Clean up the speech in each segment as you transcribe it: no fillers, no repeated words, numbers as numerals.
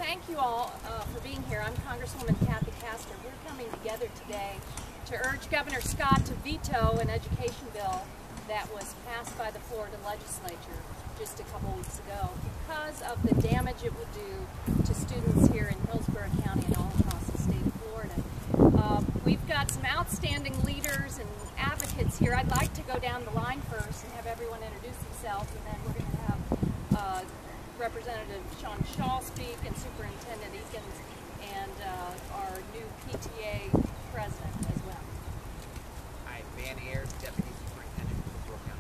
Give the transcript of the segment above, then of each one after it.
thank you all for being here. I'm Congresswoman Kathy Castor. We're coming together today to urge Governor Scott to veto an education bill that was passed by the Florida legislature just a couple weeks ago because of the damage it would do to students here in Hillsborough County and all across the state of Florida. We've got some outstanding leaders and advocates here. I'd like to go down the line first and have everyone introduce themselves, and then we're going to have Representative Sean Shaw speak, and Superintendent Eakins, and our new PTA president as well. Hi, Van Ayers, Deputy Superintendent of Brooke County.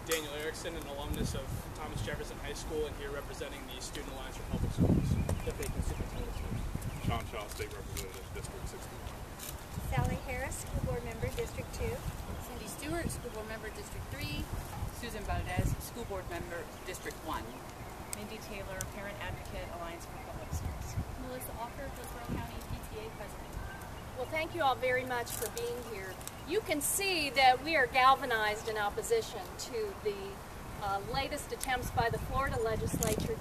Daniel Erickson, an alumnus of Thomas Jefferson High School, and here representing the Student Alliance for Public Schools. Deputy Superintendent. Sean Shaw, State Representative, District 61. Sally Harris, School Board Member, District 2. Cindy Stewart, School Board Member, District 3. Susan Valdez, School Board Member, District 1. Mindy Taylor, Parent Advocate, Alliance for Public Schools. Melissa Offer, Hillsborough County PTA President. Well, thank you all very much for being here. You can see that we are galvanized in opposition to the latest attempts by the Florida legislature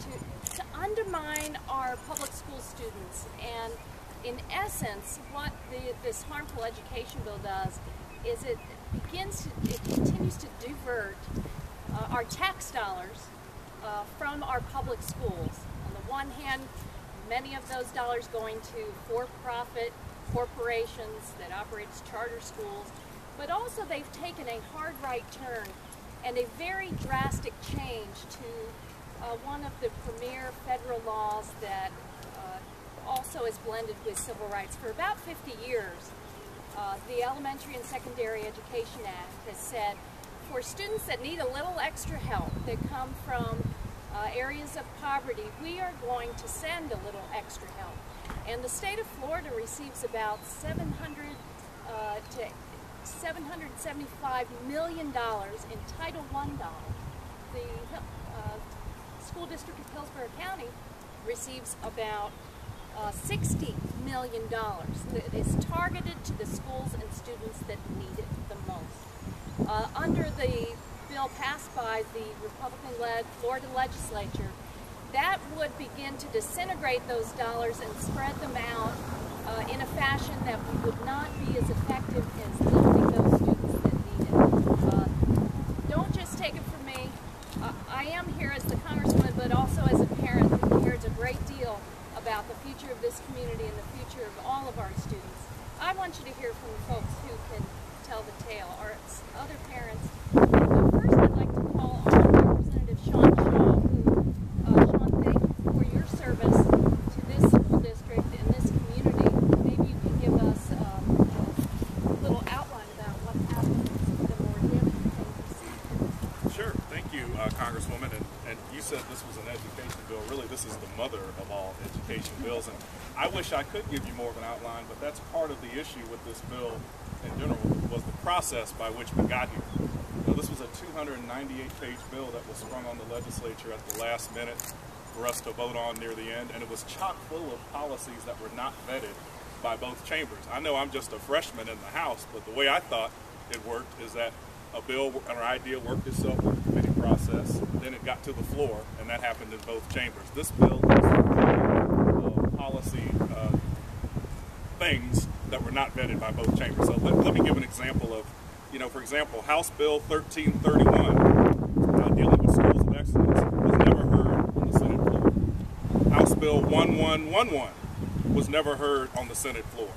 to undermine our public school students. And in essence, what this harmful education bill does is it continues to divert our tax dollars from our public schools. On the one hand, many of those dollars going to for-profit corporations that operate as charter schools, but also they've taken a hard right turn and a very drastic change to one of the premier federal laws that also is blended with civil rights. For about 50 years, the Elementary and Secondary Education Act has said for students that need a little extra help, that come from areas of poverty, we are going to send a little extra help. And the state of Florida receives about $700 to $775 million in Title I dollars. The school district of Hillsborough County receives about $60 million that is targeted to the schools and students that need it the most. Under the bill passed by the Republican-led Florida legislature, that would begin to disintegrate those dollars and spread them out in a fashion that would not be as effective as lifting those students that need it. Don't just take it from me. I am here as the Congresswoman, but also as a parent who cares a great deal about the future of this community and the future of all of our students. I want you to hear from the folks who can tell the tale, our other parents. But first, I'd like to call on Representative Sean Shaw, who, Sean, thank you for your service to this school district and this community. Maybe you can give us a little outline about what happened, the more damaging things. Sure. Thank you, Congresswoman. And you said this was an education bill. Really, this is the mother of all education bills. And I wish I could give you more of an outline, but that's part of the issue with this bill in general, was the process by which we got here. This was a 298-page bill that was sprung on the legislature at the last minute for us to vote on near the end, and it was chock full of policies that were not vetted by both chambers. I know I'm just a freshman in the House, but the way I thought it worked is that a bill or idea worked itself through the committee process, then it got to the floor, and that happened in both chambers. This bill is policy things that were not vetted by both chambers. So let me give an example of, for example, House Bill 1331, dealing with schools of excellence, was never heard on the Senate floor. House Bill 1111 was never heard on the Senate floor.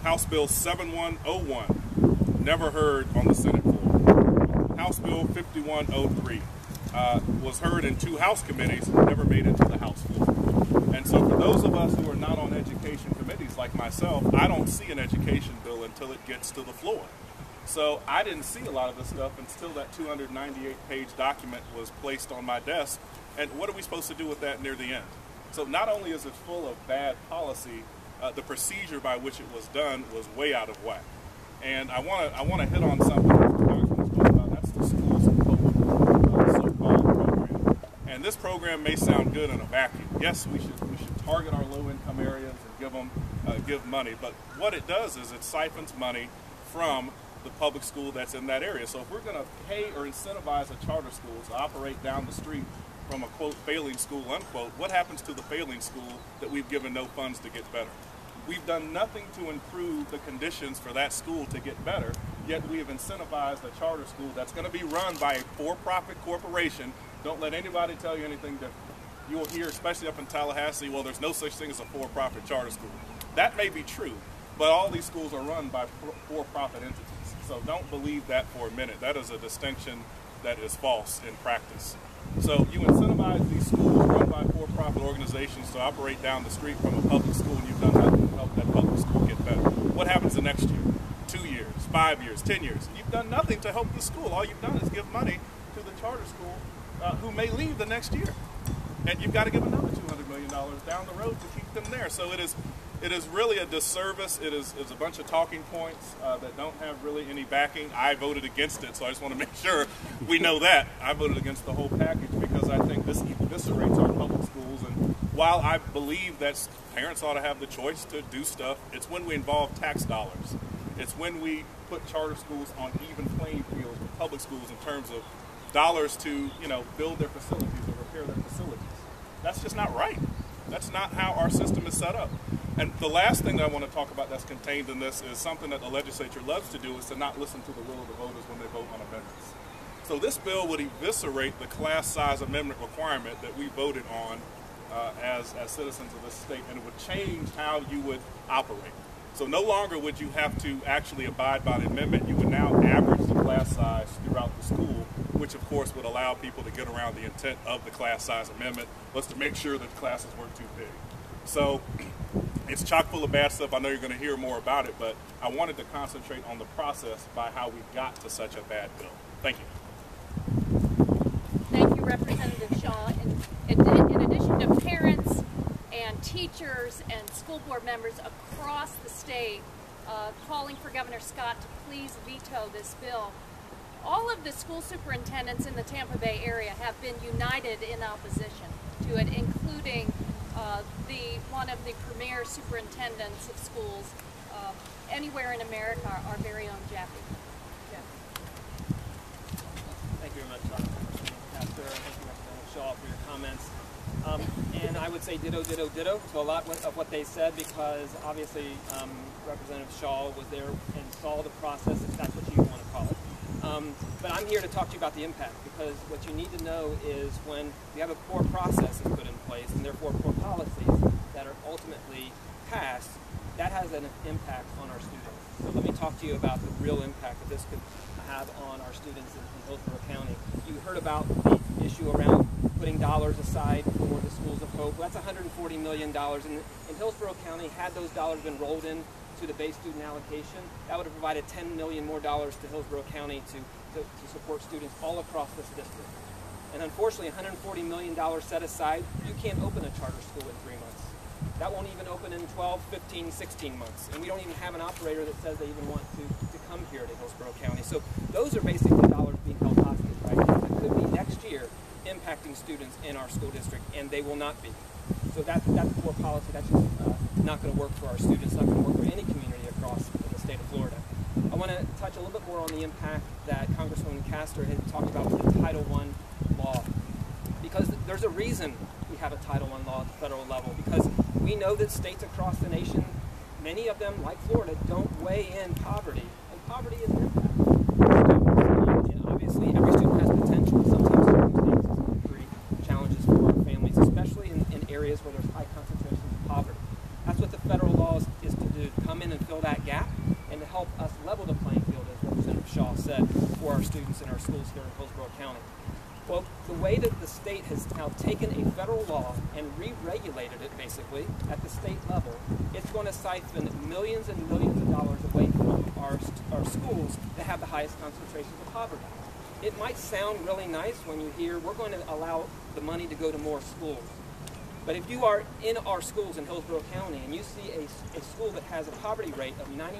House Bill 7101, never heard on the Senate floor. House Bill 5103 was heard in 2 House committees, never made it to the House floor. And so for those of us who are not on education committees like myself, I don't see an education bill until it gets to the floor. So I didn't see a lot of this stuff until that 298-page document was placed on my desk. And what are we supposed to do with that near the end? So not only is it full of bad policy, the procedure by which it was done was way out of whack. And I want to hit on something that the Congressman was talking about. That's the Schools of Hope so-called program. And this program may sound good in a vacuum. Yes, we should target our low-income areas and give money. But what it does is it siphons money from the public school that's in that area. So if we're going to pay or incentivize a charter school to operate down the street from a quote failing school unquote, what happens to the failing school that we've given no funds to get better? We've done nothing to improve the conditions for that school to get better, yet we have incentivized a charter school that's going to be run by a for-profit corporation. Don't let anybody tell you anything different. You will hear, especially up in Tallahassee, well, there's no such thing as a for-profit charter school. That may be true, but all these schools are run by for-profit entities. So don't believe that for a minute. That is a distinction that is false in practice. So you incentivize these schools run by for-profit organizations to operate down the street from a public school, and you've done nothing to help that public school get better. What happens the next year? 2 years, 5 years, 10 years? You've done nothing to help the school. All you've done is give money to the charter school who may leave the next year. And you've got to give another $200 million down the road to keep them there. So it is really a disservice. It's a bunch of talking points that don't have really any backing. I voted against it, so I just want to make sure we know that. I voted against the whole package because I think this eviscerates our public schools. And while I believe that parents ought to have the choice to do stuff, it's when we involve tax dollars. It's when we put charter schools on even playing fields with public schools in terms of dollars to, build their facilities or repair their facilities. That's just not right. That's not how our system is set up. And the last thing that I want to talk about that's contained in this is something that the legislature loves to do, is to not listen to the will of the voters when they vote on amendments. So this bill would eviscerate the class size amendment requirement that we voted on as citizens of this state, and it would change how you would operate. So no longer would you have to actually abide by the amendment. You would now average the class size throughout the school, which of course would allow people to get around the intent of the class size amendment, was to make sure that classes weren't too big. So it's chock full of bad stuff. I know you're going to hear more about it, but I wanted to concentrate on the process by how we got to such a bad bill. Thank you. Thank you, Representative Shaw. In addition to parents and teachers and school board members across the state calling for Governor Scott to please veto this bill, all of the school superintendents in the Tampa Bay area have been united in opposition to it, including one of the premier superintendents of schools anywhere in America, our very own Jaffe. Thank you very much, Pastor. Thank you, Representative Shaw, for your comments. And I would say ditto, ditto, ditto to a lot of what they said, because obviously Representative Shaw was there and saw the process, if that's what you want to call it. But I'm here to talk to you about the impact, because what you need to know is when you have a poor process that's put in place, and therefore poor policies that are ultimately passed, that has an impact on our students. So let me talk to you about the real impact that this could have on our students in Hillsborough County. You heard about the issue around putting dollars aside for the Schools of Hope. Well, that's $140 million. In Hillsborough County, had those dollars been rolled in to the base student allocation, that would have provided $10 million more to Hillsborough County to support students all across this district. And unfortunately, $140 million set aside, you can't open a charter school in 3 months. That won't even open in 12, 15, 16 months. And we don't even have an operator that says they even want to come here to Hillsborough County. So those are basically dollars being held hostage right now. That could be next year impacting students in our school district, and they will not be. So that's poor policy. That's just not going to work for our students, not going to work for any community across the state of Florida. I want to touch a little bit more on the impact that Congresswoman Castor had talked about with the Title I law. Because there's a reason we have a Title I law at the federal level, because we know that states across the nation, many of them, like Florida, don't weigh in poverty, and poverty is an impact. And obviously, every student has potential. Sometimes circumstances can create challenges for our families, especially in areas where there's high concentrations of poverty. That's what the federal law is to do, come in and fill that gap, and to help us level the playing field, as Representative Shaw said, for our students in our schools here in Hillsborough County. Well, the way that the state has now taken a federal law and re-regulated it, basically, at the state level, it's going to siphon millions and millions of dollars away from our schools that have the highest concentrations of poverty. It might sound really nice when you hear we're going to allow the money to go to more schools. But if you are in our schools in Hillsborough County and you see a school that has a poverty rate of 99%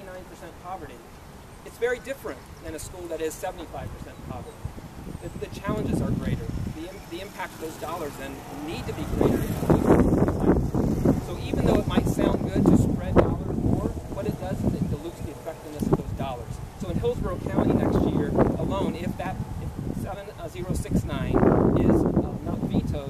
poverty, it's very different than a school that is 75% poverty. The challenges are greater. The impact of those dollars then need to be greater. So even though it might sound good to spread dollars more, what it does is it dilutes the effectiveness of those dollars. So in Hillsborough County next year alone, if 7069 is not vetoed,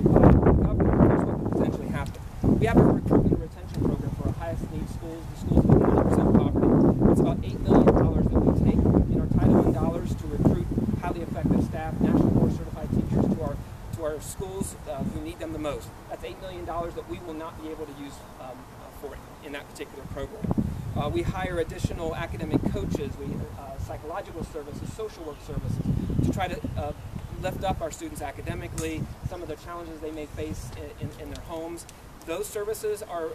to our schools who need them the most. That's $8 million that we will not be able to use for in that particular program. We hire additional academic coaches, psychological services, social work services, to try to lift up our students academically, some of the challenges they may face in their homes. Those services are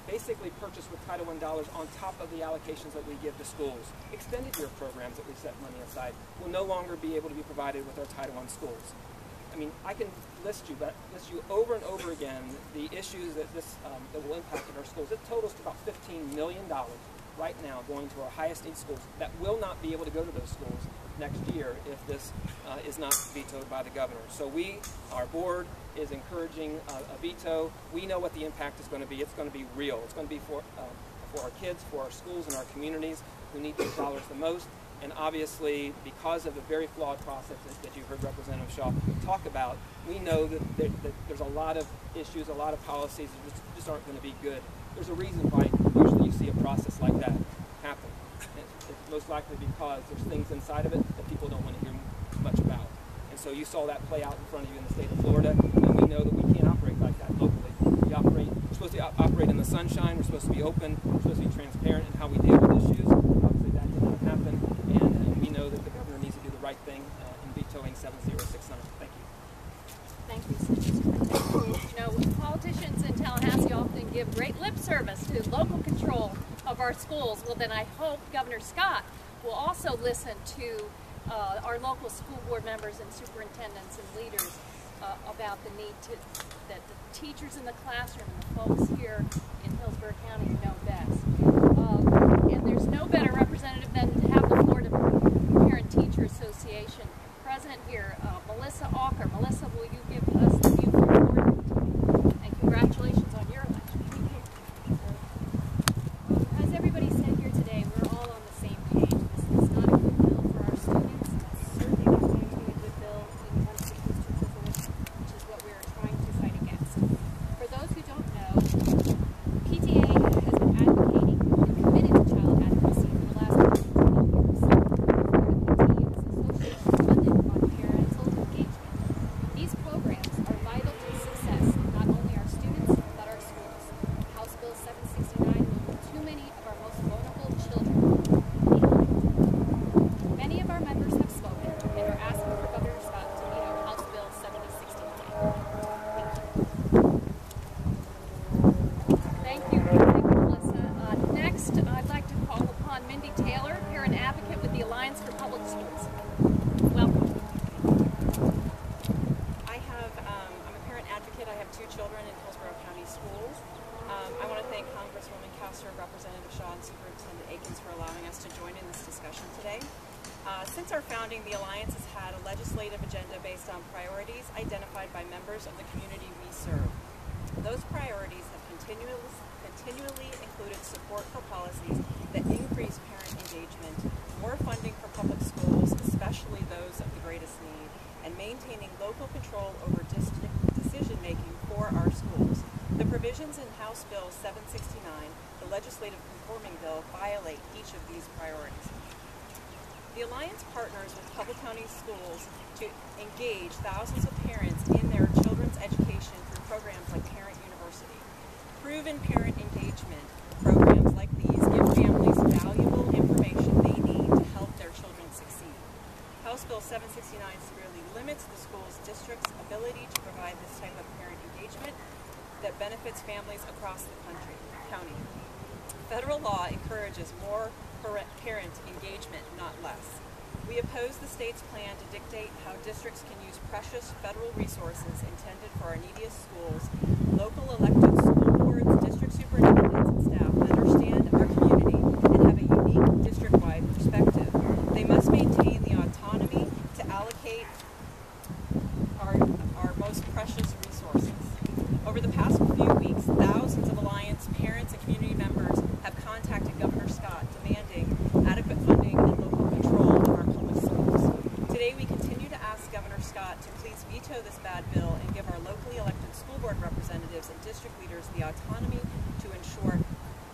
basically purchased with Title I dollars on top of the allocations that we give to schools. Extended year programs that we set money aside will no longer be able to be provided with our Title I schools. I mean, I can list you over and over again the issues that that will impact our schools. It totals to about $15 million right now going to our highest need schools that will not be able to go to those schools next year if this is not vetoed by the governor. So our board is encouraging a veto. We know what the impact is going to be. It's going to be real. It's going to be for our kids, for our schools and our communities who need these dollars the most. And obviously, because of the very flawed process that you heard Representative Shaw talk about, we know that there's a lot of issues, a lot of policies that just aren't going to be good. There's a reason why usually you see a process like that happen. It's most likely because there's things inside of it that people don't want to hear much about. And so you saw that play out in front of you in the state of Florida, and we know that we can't operate like that locally. We're supposed to operate in the sunshine, we're supposed to be open, we're supposed to be transparent in how we deal with issues. Obviously that did not happen, and we know that the governor needs to do the right thing in vetoing 7069. Thank you. Thank you, Superintendent. You know, politicians in Tallahassee often give great lip service to local control of our schools. Well, then I hope Governor Scott will also listen to our local school board members and superintendents and leaders about the need that the teachers in the classroom and the folks here in Hillsborough County know best. And there's no better representative than to have the Florida Parent-Teacher Association president here, Melissa Auker. Melissa, will you give us the view from your board? And congratulations on your election. As everybody said here today, we're all on the same page. This is not a good bill for our students. It's certainly not going to be a good bill in one student's to fruition, which is what we're trying to fight against. For those who don't know, PTA has been advocating and committed to child advocacy for the last 12 years. Florida PTA is a social funded on parental engagement. These programs are vital to the success of not only our students, but our schools. House Bill 769 will put too many of our most vulnerable children behind. Many of our members have spoken and are asking for Governor Scott to veto House Bill 7069. Thank you, Melissa. Next, I'd like to call upon Mindy Taylor, parent advocate with the Alliance for Public Schools. Welcome. I'm a parent advocate. I have 2 children in Hillsborough County schools. I want to thank Congresswoman Castor, Representative Shaw, and Superintendent Akins for allowing us to join in this discussion today. Since our founding, the Alliance has had a legislative agenda based on priorities identified by members of the community we serve. Those priorities have continually included support for policies that increase parent engagement, more funding for public schools, especially those of the greatest need, and maintaining local control over district decision-making for our schools. The provisions in House Bill 769, the legislative conforming bill, violate each of these priorities. The Alliance partners with public county schools to engage thousands of parents in their children's education through programs like Parent University. Proven parent engagement programs like these give families valuable information they need to help their children succeed. House Bill 769 severely limits the school's district's ability to provide this type of parent engagement that benefits families across the county. Federal law encourages more parent engagement, not less. We oppose the state's plan to dictate how districts can use precious federal resources intended for our neediest schools. Local elected school boards, district superintendents, and staff understand our community and have a unique district-wide perspective. They must maintain the autonomy to allocate our most precious resources. Over the past few weeks, thousands of Alliance parents and community members have contacted Governor Scott demanding adequate funding and local control of our public schools. Today we continue to ask Governor Scott to please veto this bad bill and give our locally elected school board representatives and district leaders the autonomy to ensure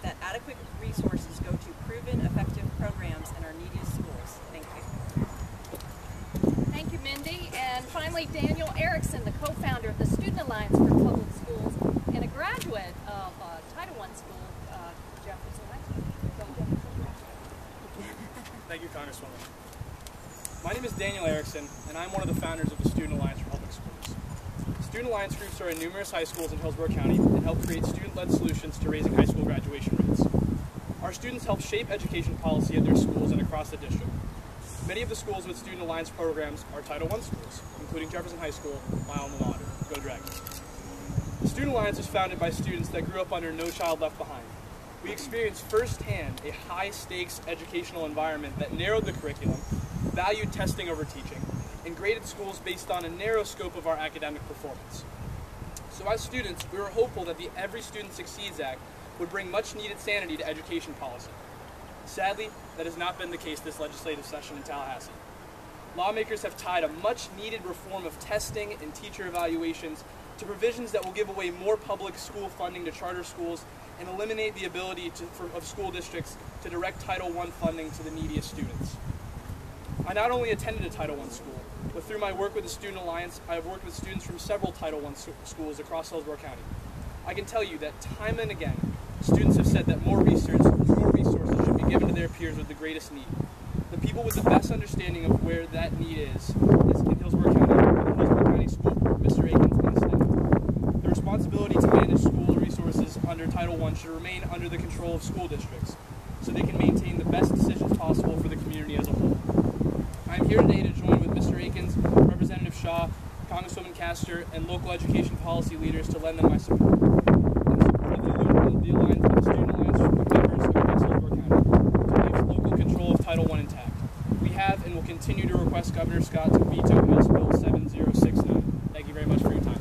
that adequate resources go to proven effective programs in our neediest schools. Thank you. Thank you, Mindy. And finally, Daniel Erickson, the for public schools and a graduate of Title I school, Jefferson High School. Go Jefferson. Thank you, Congresswoman. My name is Daniel Erickson, and I'm one of the founders of the Student Alliance for Public Schools. Student Alliance groups are in numerous high schools in Hillsborough County and help create student-led solutions to raising high school graduation rates. Our students help shape education policy at their schools and across the district. Many of the schools with Student Alliance programs are Title I schools, including Jefferson High School, my alma mater. Go Dragons. The Student Alliance was founded by students that grew up under No Child Left Behind. We experienced firsthand a high-stakes educational environment that narrowed the curriculum, valued testing over teaching, and graded schools based on a narrow scope of our academic performance. So as students, we were hopeful that the Every Student Succeeds Act would bring much-needed sanity to education policy. Sadly, that has not been the case this legislative session in Tallahassee. Lawmakers have tied a much-needed reform of testing and teacher evaluations to provisions that will give away more public school funding to charter schools and eliminate the ability of school districts to direct Title I funding to the neediest students. I not only attended a Title I school, but through my work with the Student Alliance, I have worked with students from several Title I schools across Hillsborough County. I can tell you that time and again, students have said that more resources should be given to their peers with the greatest need. The people with the best understanding of where that need is in Hillsborough County, the Hillsborough County School Board, Mr. Akins and his staff. The responsibility to manage school resources under Title I should remain under the control of school districts, so they can maintain the best decisions possible for the community as a whole. I am here today to join with Mr. Akins, Representative Shaw, Congresswoman Castor, and local education policy leaders to lend them my support. The Student Alliance members across Hillsborough County to leave local control of Title I intact. We have and will continue to request Governor Scott to veto House Bill 7069. Thank you very much for your time.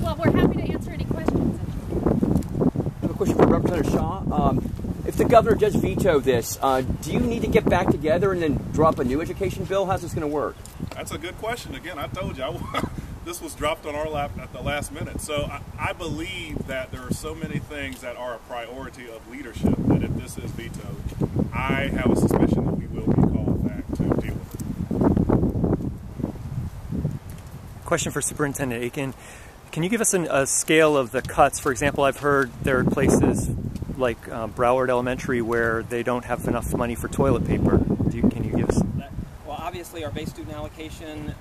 Well, we're happy to answer any questions. I have a question for Representative Shaw. If the governor does veto this, do you need to get back together and then drop a new education bill? How's this going to work? That's a good question. Again, I told you, this was dropped on our lap at the last minute. So I believe that there are so many things that are a priority of leadership that if this is vetoed, I have a suspicion that we will be called back to deal with it. Question for Superintendent Aiken. Can you give us a scale of the cuts? For example, I've heard there are places like Broward Elementary where they don't have enough money for toilet paper. Can you give us that? Well, obviously our base student allocation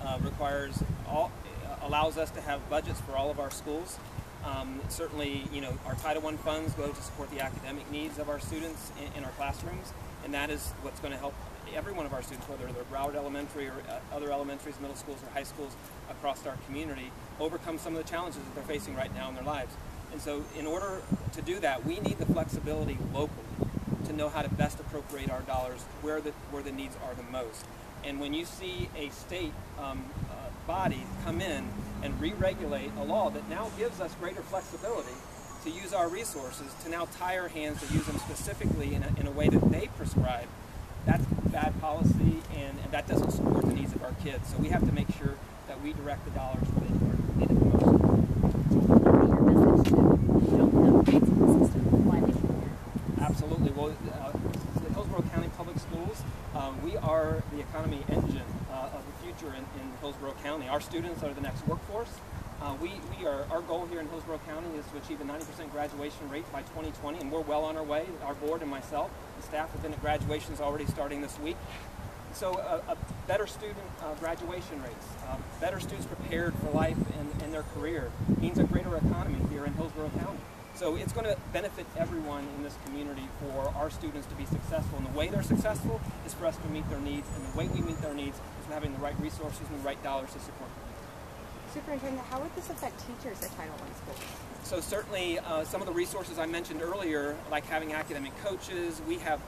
allows us to have budgets for all of our schools. Certainly, our Title I funds go to support the academic needs of our students in our classrooms, and that is what's going to help every one of our students, whether they're Broward Elementary or other elementaries, middle schools, or high schools across our community, overcome some of the challenges that they're facing right now in their lives. And so in order to do that, we need the flexibility locally to know how to best appropriate our dollars where the needs are the most. And when you see a state body come in and re-regulate a law that now gives us greater flexibility to use our resources, to now tie our hands to use them specifically in a way that they prescribe, that's bad policy, and that doesn't support the needs of our kids. So we have to make sure that we direct the dollars where they need it the most. Absolutely. Well, the Hillsborough County Public Schools, we are the economy engine of the future in Hillsborough County. Our students are the next workforce. Our goal here in Hillsborough County is to achieve a 90% graduation rate by 2020, and we're well on our way. Our board and myself, the staff have been at graduations already starting this week. So a better student graduation rates, better students prepared for life and their career means a greater economy here in Hillsborough County. So it's going to benefit everyone in this community for our students to be successful. And the way they're successful is for us to meet their needs. And the way we meet their needs is from having the right resources and the right dollars to support them. Superintendent, how would this affect teachers at Title I schools? So certainly some of the resources I mentioned earlier, like having academic coaches, we have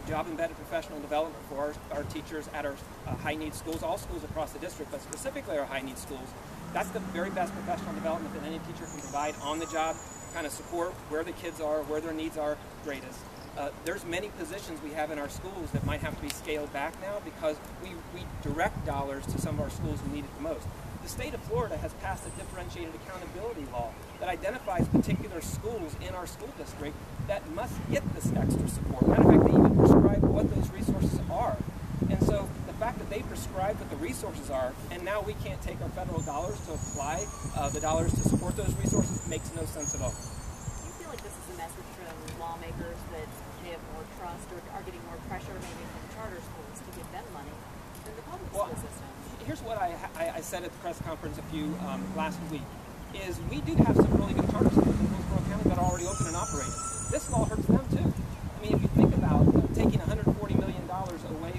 job-embedded professional development for our teachers at our high-need schools, all schools across the district, but specifically our high-need schools. That's the very best professional development that any teacher can provide on the job, kind of support where the kids are, where their needs are greatest. There's many positions we have in our schools that might have to be scaled back now because we direct dollars to some of our schools who need it the most. The state of Florida has passed a differentiated accountability law that identifies particular schools in our school district that must get this extra support. Matter of fact, they even prescribe what those resources are. And so the fact that they prescribed what the resources are, and now we can't take our federal dollars to apply the dollars to support those resources makes no sense at all. Do you feel like this is a message from lawmakers that they have more trust or are getting more pressure maybe from charter schools to give them money than the public school system? Here's what I said at the press conference last week, is we do have some really good charter schools in Hillsborough County that are already open and operating. This law hurts them too. I mean, if you think about taking $140 million away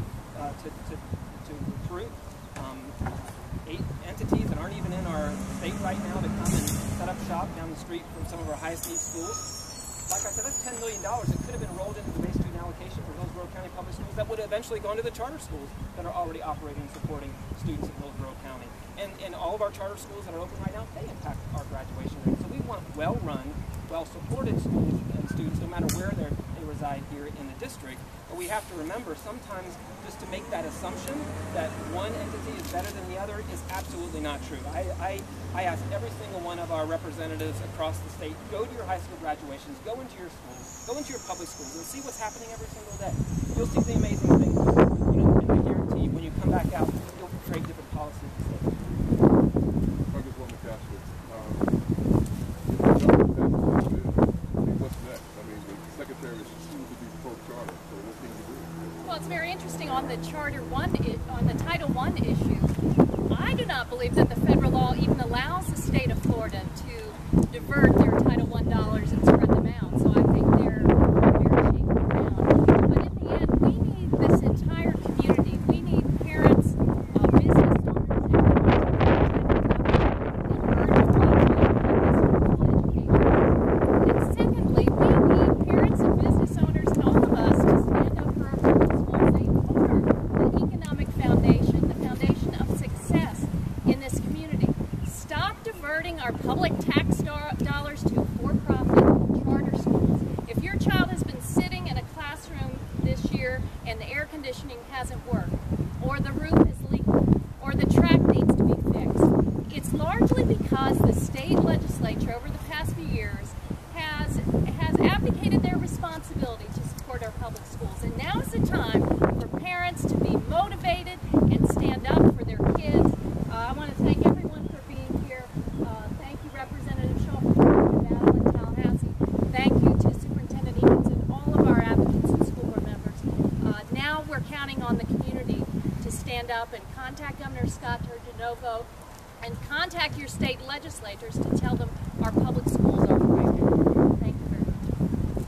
to recruit 8 entities that aren't even in our state right now to come and set up shop down the street from some of our highest need schools. Like I said, that's $10 million that could have been rolled into the base student allocation for Hillsborough County Public Schools that would have eventually gone to the charter schools that are already operating and supporting students in Hillsborough County. And all of our charter schools that are open right now, they impact our graduation rate. So we want well-run, well-supported schools and students, no matter where they reside here in the district. But we have to remember, sometimes just to make that assumption that one entity is better than the other is absolutely not true. I ask every single one of our representatives across the state, go to your high school graduations, go into your schools, go into your public schools, and see what's happening every single day. You'll see the amazing things. And I guarantee when you come back out, you'll create different policies. Congresswoman Castro, what's next? I mean, the Secretary is soon to be pro-charter, so what can you do? Well, it's very interesting on the Title I issue. I do not believe that the federal law even allows the state of Florida to divert their Title I dollars and spread them out. So I think they're very shaky around. But in the end, we need this entire community. We need parents, business owners, and secondly, we need parents and business owners and all of us to stand up for our public schools. They are the economic foundation, the foundation of success in this community. Stop diverting our public tax dollars to for-profit charter schools. If your child has been sitting in a classroom this year and the air conditioning hasn't worked, or the roof is leaking, or the track needs to be fixed, it's largely because the state legislature over the past few years has abdicated their responsibility to support our public schools. And now is the time for parents to be motivated and stand up for their kids. I want to thank everyone for being here. Thank you, Representative Shaw, for joining the battle in Tallahassee. Thank you to Superintendent Eakins and all of our advocates and school board members. Now we're counting on the community to stand up and contact Governor Scott Turgenevo and contact your state legislators to tell them our public schools